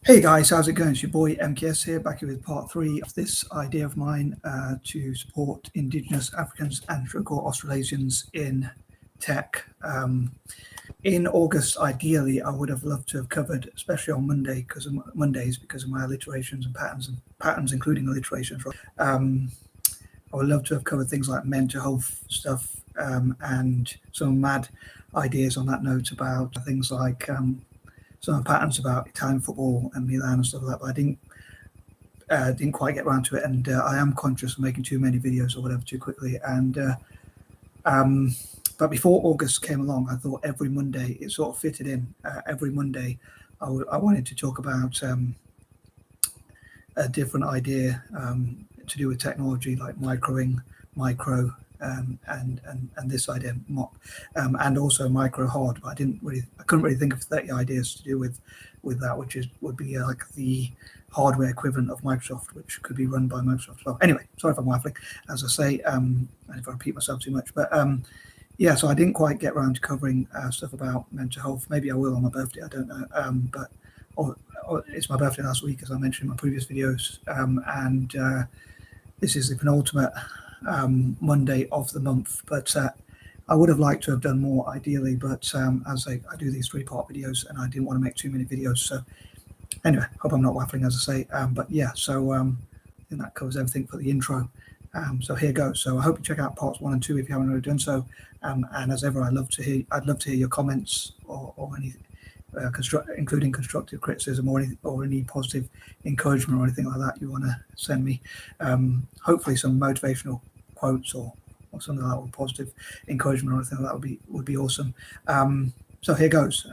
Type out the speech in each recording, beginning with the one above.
Hey guys, how's it going? It's your boy M.K.S here, back here with part 3 of this idea of mine to support Indigenous Africans and Australasians in tech. In August, ideally, I would have loved to have covered, especially on Mondays, because of my alliterations and patterns, including alliterations. I would love to have covered things like mental health stuff and some mad ideas on that note about things like some patterns about Italian football and Milan and stuff like that, but I didn't quite get around to it, and I am conscious of making too many videos or whatever too quickly. And but before August came along, I thought every Monday it sort of fitted in. Every Monday, I wanted to talk about a different idea to do with technology, like micro. And this idea M.O.P, and also MicroHard, but I couldn't really think of 30 ideas to do with that, which would be like the hardware equivalent of Microsoft, which could be run by Microsoft as well. Anyway, sorry if I'm waffling, as I say, and if I repeat myself too much, but yeah, so I didn't quite get around to covering stuff about mental health. Maybe I will on my birthday, I don't know, but it's my birthday last week, as I mentioned in my previous videos, and this is the penultimate Monday of the month, but I would have liked to have done more ideally, but as I do these 3-part videos and I didn't want to make too many videos, so anyway, hope I'm not waffling, as I say, but yeah, so I think that covers everything for the intro. So here goes. So I hope you check out parts 1 and 2 if you haven't already done so, and as ever, I'd love to hear your comments or anything, including constructive criticism or any positive encouragement or anything like that you want to send me. Hopefully some motivational quotes or something like that, or positive encouragement or anything like that would be awesome. So here goes.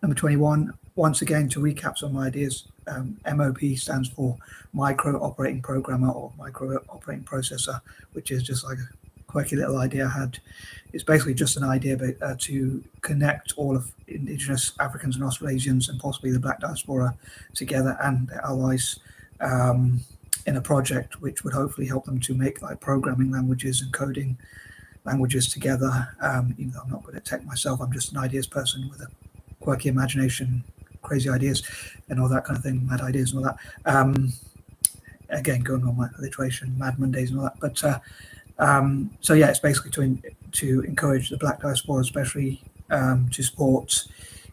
Number 21. Once again, to recap some ideas, M.O.P stands for Micro Operating Programmer or Micro Operating Processor, which is just like a quirky little idea I had. It's basically just an idea to connect all of Indigenous Africans and Australasians and possibly the Black diaspora together and their allies in a project which would hopefully help them to make like programming languages and coding languages together. Even though I'm not good at tech myself, I'm just an ideas person with a quirky imagination, crazy ideas and all that kind of thing, mad ideas and all that. Again, going on my alliteration, mad Mondays and all that, but so yeah, it's basically to encourage the Black diaspora, especially to support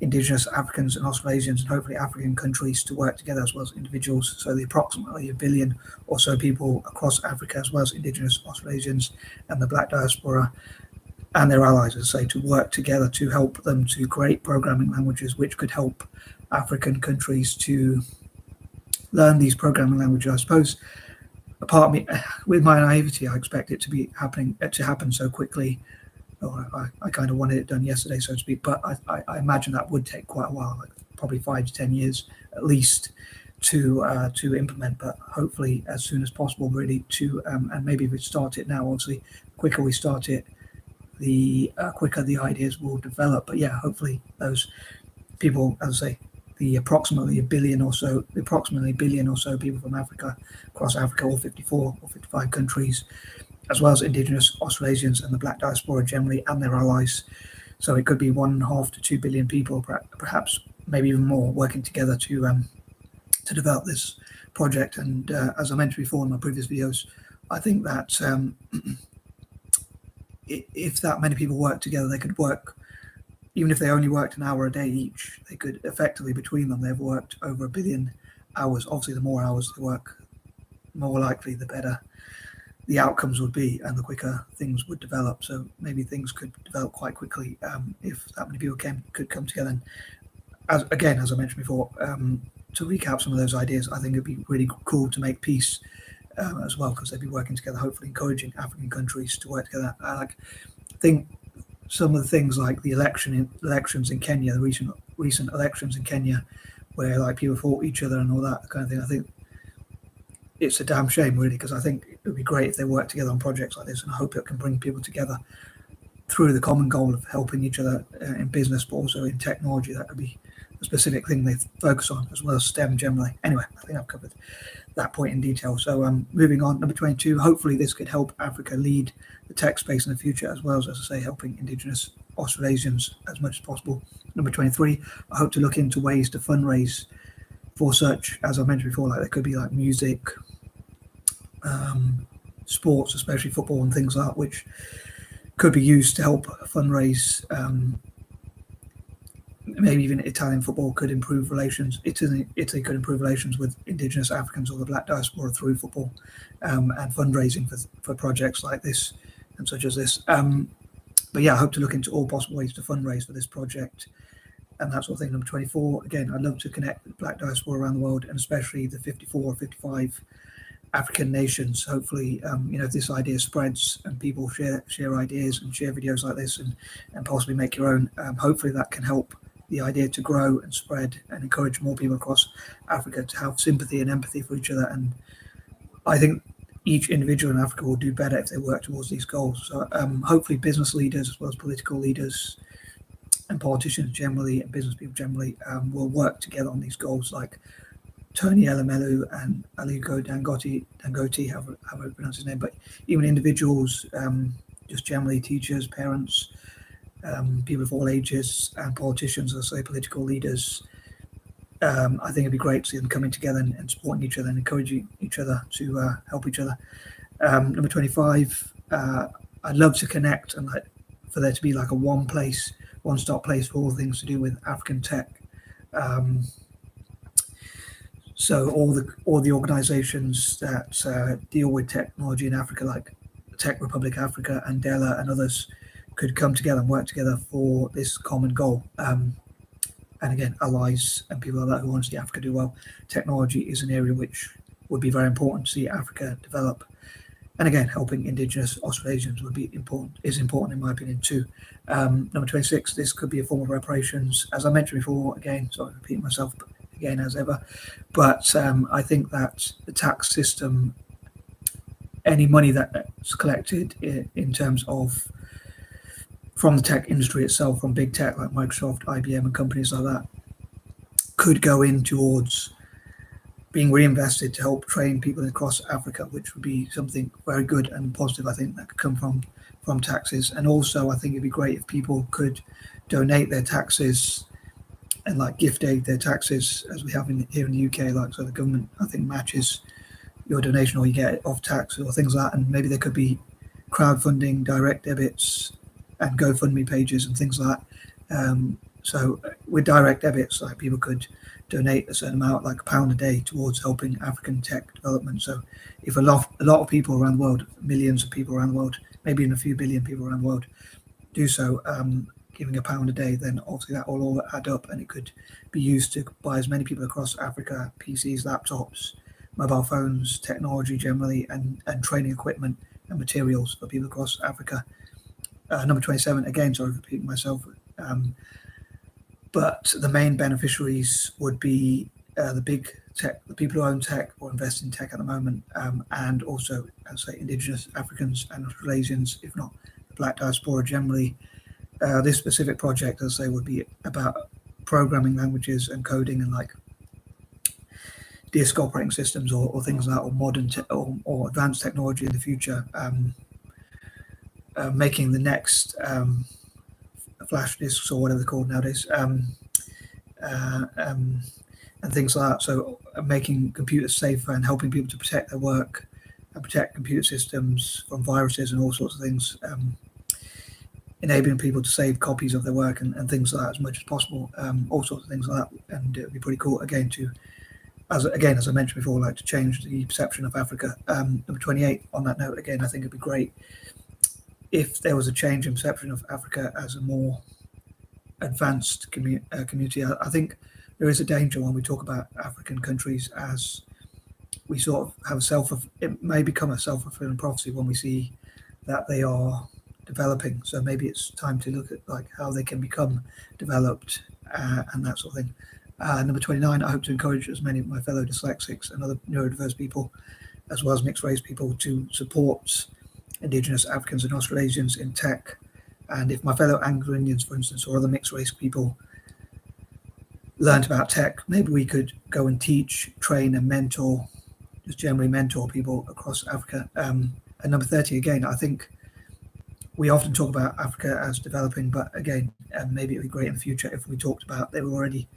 Indigenous Africans and Australasians and hopefully African countries to work together as well as individuals. So the approximately 1 billion or so people across Africa, as well as Indigenous Australasians and the Black diaspora and their allies, as I say, to work together to help them to create programming languages which could help African countries to learn these programming languages. I suppose apart of me, with my naivety, I expect it to happen so quickly. I kind of wanted it done yesterday, so to speak, but I imagine that would take quite a while, like probably 5 to 10 years at least to implement, but hopefully as soon as possible, really, and maybe if we start it now, obviously the quicker we start it, the quicker the ideas will develop. But yeah, hopefully those people, as I say, the approximately 1 billion or so people from Africa, across Africa, all 54 or 55 countries, as well as Indigenous Australasians and the Black diaspora generally and their allies. So it could be 1.5 to 2 billion people, perhaps maybe even more, working together to develop this project. And as I mentioned before in my previous videos, I think that if that many people work together, they could work, even if they only worked an hour a day each, they could effectively, between them, they've worked over 1 billion hours. Obviously, the more hours they work, more likely the better the outcomes would be and the quicker things would develop. So maybe things could develop quite quickly if that many people could come together. And as I mentioned before, to recap some of those ideas, I think it'd be really cool to make peace as well, because they'd be working together, hopefully encouraging African countries to work together. I think some of the things like the elections in Kenya, the recent elections in Kenya, where like people fought each other and all that kind of thing, I think it's a damn shame, really, because I think it would be great if they work together on projects like this, and I hope it can bring people together through the common goal of helping each other in business, but also in technology. That could be a specific thing they focus on, as well as STEM generally. Anyway, I think I've covered that point in detail. So moving on, number 22, hopefully this could help Africa lead the tech space in the future, as well as I say, helping Indigenous Australasians as much as possible. Number 23, I hope to look into ways to fundraise for such, as I mentioned before, like there could be like music, sports, especially football and things like that, which could be used to help fundraise. Maybe even Italian football could improve relations. Italy could improve relations with indigenous Africans or the black diaspora through football, and fundraising for projects like this and such as this. But yeah, I hope to look into all possible ways to fundraise for this project and that sort of thing. Number 24, again, I'd love to connect with black diaspora around the world, and especially the 54 or 55 African nations. Hopefully, if this idea spreads and people share ideas and share videos like this and possibly make your own, hopefully that can help the idea to grow and spread and encourage more people across Africa to have sympathy and empathy for each other. And I think each individual in Africa will do better if they work towards these goals. So hopefully business leaders as well as political leaders and politicians generally and business people generally will work together on these goals, like Tony Elumelu and Aliko Dangote, however I pronounce his name, but even individuals, just generally teachers, parents, people of all ages, and politicians, as I say, political leaders. I think it'd be great to see them coming together and supporting each other and encouraging each other to help each other. Number 25, I'd love to connect and for there to be like a one-stop place for all things to do with African tech. So all the organisations that deal with technology in Africa, like Tech Republic Africa, Andela, and others, could come together and work together for this common goal. And again, allies and people like that who want to see Africa do well. Technology is an area which would be very important to see Africa develop. And again, helping indigenous Australasians is important in my opinion too. Number 26, this could be a form of reparations. As I mentioned before, again, sorry, repeating myself again as ever, but I think that the tax system, any money that's collected in terms of from the tech industry itself, from big tech like Microsoft, I.B.M, and companies like that, could go in towards being reinvested to help train people across Africa, which would be something very good and positive, I think, that could come from taxes. And also, I think it'd be great if people could donate their taxes and like gift aid their taxes, as we have here in the UK. Like, so the government, I think, matches your donation or you get it off tax or things like that. And maybe there could be crowdfunding, direct debits, and GoFundMe pages and things like that. So with direct debits, like people could donate a certain amount, like £1 a day, towards helping African tech development. So if a lot of people around the world, millions of people around the world, maybe even a few billion people around the world, do so, giving £1 a day, then obviously that will all add up, and it could be used to buy as many people across Africa PCs, laptops, mobile phones, technology generally, and training equipment and materials for people across Africa. Number 27, again, sorry for repeating myself, but the main beneficiaries would be the big tech, the people who own tech or invest in tech at the moment, and also, as I say, indigenous Africans and Australasians, if not the black diaspora generally. This specific project, as I say, would be about programming languages and coding and like disk operating systems or things like that, or modern or advanced technology in the future, making the next flash disks or whatever they're called nowadays, and things like that. So making computers safer and helping people to protect their work and protect computer systems from viruses and all sorts of things, enabling people to save copies of their work and things like that as much as possible, all sorts of things like that. And it would be pretty cool, again, as I mentioned before, like to change the perception of Africa. Number 28, on that note, again, I think it'd be great if there was a change in perception of Africa as a more advanced community. I think there is a danger when we talk about African countries, as we sort of have it may become a self-fulfilling prophecy when we see that they are developing. So maybe it's time to look at like how they can become developed and that sort of thing. Number 29, I hope to encourage as many of my fellow dyslexics and other neurodiverse people, as well as mixed race people, to support indigenous Africans and Australasians in tech. And if my fellow Anglo-Indians, for instance, or other mixed race people learned about tech, maybe we could go and teach, train, and mentor, just generally mentor people across Africa. And number 30, again, I think we often talk about Africa as developing, but again, maybe it would be great in the future if we talked about they were already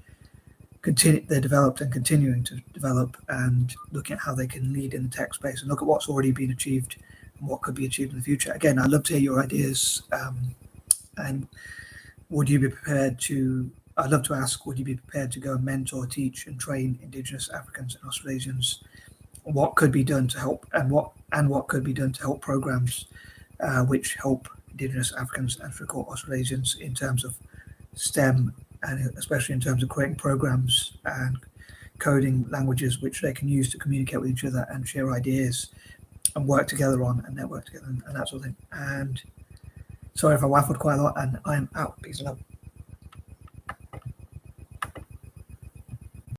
they're developed and continuing to develop, and looking at how they can lead in the tech space and look at what's already been achieved and what could be achieved in the future. Again, I'd love to hear your ideas, and would you be prepared to, I'd love to ask, would you be prepared to go and mentor, teach and train Indigenous Africans and Australasians? What could be done to help, and what could be done to help programs which help Indigenous Africans and Australasians in terms of STEM, and especially in terms of creating programs and coding languages which they can use to communicate with each other and share ideas and work together on and network together and that sort of thing. And sorry if I waffled quite a lot, and I'm out. Peace and love.